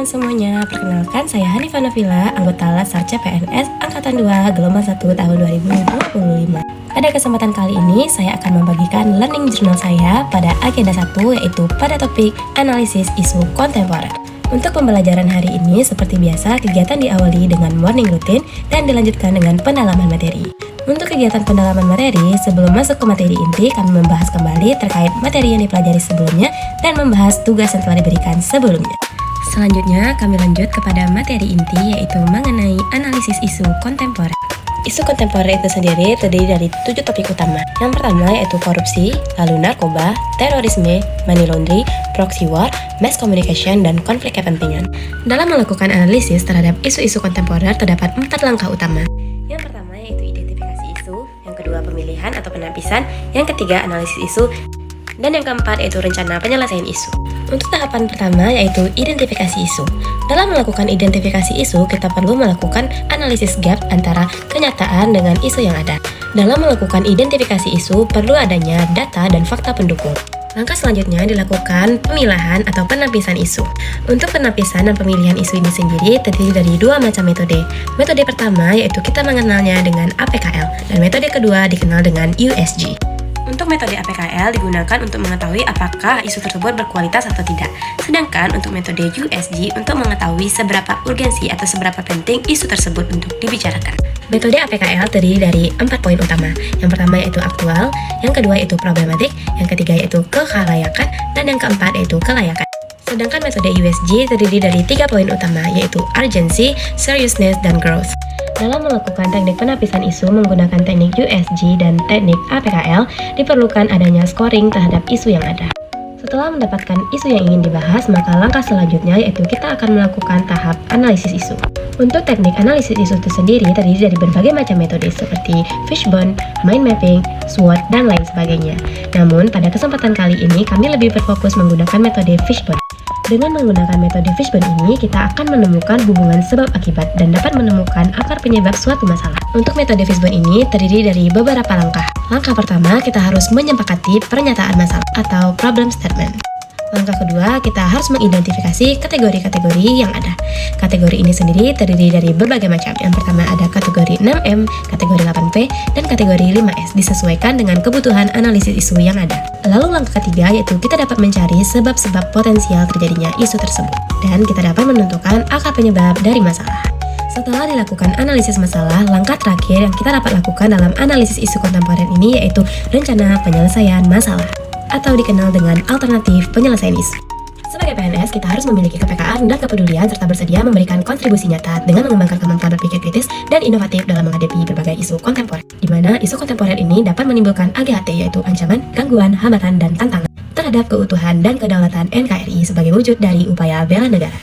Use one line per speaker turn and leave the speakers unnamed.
teman-teman semuanya, perkenalkan saya Hanifah Nafila, anggota Latsar CPNS Angkatan 2 Gelombang 1 tahun 2025. Pada kesempatan kali ini, saya akan membagikan learning journal saya pada agenda 1, yaitu pada topik analisis isu kontemporer. Untuk pembelajaran hari ini, seperti biasa, kegiatan diawali dengan morning routine dan dilanjutkan dengan pendalaman materi. Untuk kegiatan pendalaman materi, sebelum masuk ke materi inti, kami membahas kembali terkait materi yang dipelajari sebelumnya dan membahas tugas yang telah diberikan sebelumnya. Selanjutnya, kami lanjut kepada materi inti, yaitu mengenai analisis isu kontemporer. Isu kontemporer itu sendiri terdiri dari 7 topik utama. Yang pertama yaitu korupsi, lalu narkoba, terorisme, money laundry, proxy war, mass communication, dan konflik kepentingan. Dalam melakukan analisis terhadap isu-isu kontemporer terdapat 4 langkah utama. Yang pertama yaitu identifikasi isu, yang kedua pemilihan atau penapisan, yang ketiga analisis isu, dan yang keempat yaitu rencana penyelesaian isu. Untuk tahapan pertama yaitu identifikasi isu. Dalam melakukan identifikasi isu, kita perlu melakukan analisis gap antara kenyataan dengan isu yang ada. Dalam melakukan identifikasi isu, perlu adanya data dan fakta pendukung. Langkah selanjutnya dilakukan pemilahan atau penapisan isu. Untuk penapisan dan pemilihan isu ini sendiri terdiri dari 2 macam metode. Metode pertama yaitu kita mengenalnya dengan APKL, dan metode kedua dikenal dengan USG. Untuk metode APKL digunakan untuk mengetahui apakah isu tersebut berkualitas atau tidak. Sedangkan untuk metode USG untuk mengetahui seberapa urgensi atau seberapa penting isu tersebut untuk dibicarakan. Metode APKL terdiri dari 4 poin utama. Yang pertama yaitu aktual, yang kedua yaitu problematik, yang ketiga yaitu kekhalayakan, dan yang keempat yaitu kelayakan. Sedangkan metode USG terdiri dari 3 poin utama, yaitu urgency, seriousness, dan growth. Dalam melakukan teknik penapisan isu menggunakan teknik USG dan teknik APKL, diperlukan adanya scoring terhadap isu yang ada. Setelah mendapatkan isu yang ingin dibahas, maka langkah selanjutnya yaitu kita akan melakukan tahap analisis isu. Untuk teknik analisis isu itu sendiri terdiri dari berbagai macam metode seperti fishbone, mind mapping, SWOT, dan lain sebagainya. Namun, pada kesempatan kali ini kami lebih berfokus menggunakan metode fishbone. Dengan menggunakan metode fishbone ini, kita akan menemukan hubungan sebab akibat dan dapat menemukan akar penyebab suatu masalah. Untuk metode fishbone ini terdiri dari beberapa langkah. Langkah pertama, kita harus menyepakati pernyataan masalah atau problem statement. Langkah kedua, kita harus mengidentifikasi kategori-kategori yang ada. Kategori ini sendiri terdiri dari berbagai macam. Yang pertama ada kategori 6M, kategori 8P, dan kategori 5S, disesuaikan dengan kebutuhan analisis isu yang ada. Lalu langkah ketiga yaitu kita dapat mencari sebab-sebab potensial terjadinya isu tersebut. Dan kita dapat menentukan akar penyebab dari masalah. Setelah dilakukan analisis masalah, langkah terakhir yang kita dapat lakukan dalam analisis isu kontemporer ini yaitu rencana penyelesaian masalah, atau dikenal dengan alternatif penyelesaian isu. Sebagai PNS, kita harus memiliki kepekaan dan kepedulian serta bersedia memberikan kontribusi nyata dengan mengembangkan kemampuan berpikir kritis dan inovatif dalam menghadapi berbagai isu kontemporer. Di mana isu kontemporer ini dapat menimbulkan AGHT, yaitu ancaman, gangguan, hambatan, dan tantangan terhadap keutuhan dan kedaulatan NKRI sebagai wujud dari upaya bela negara.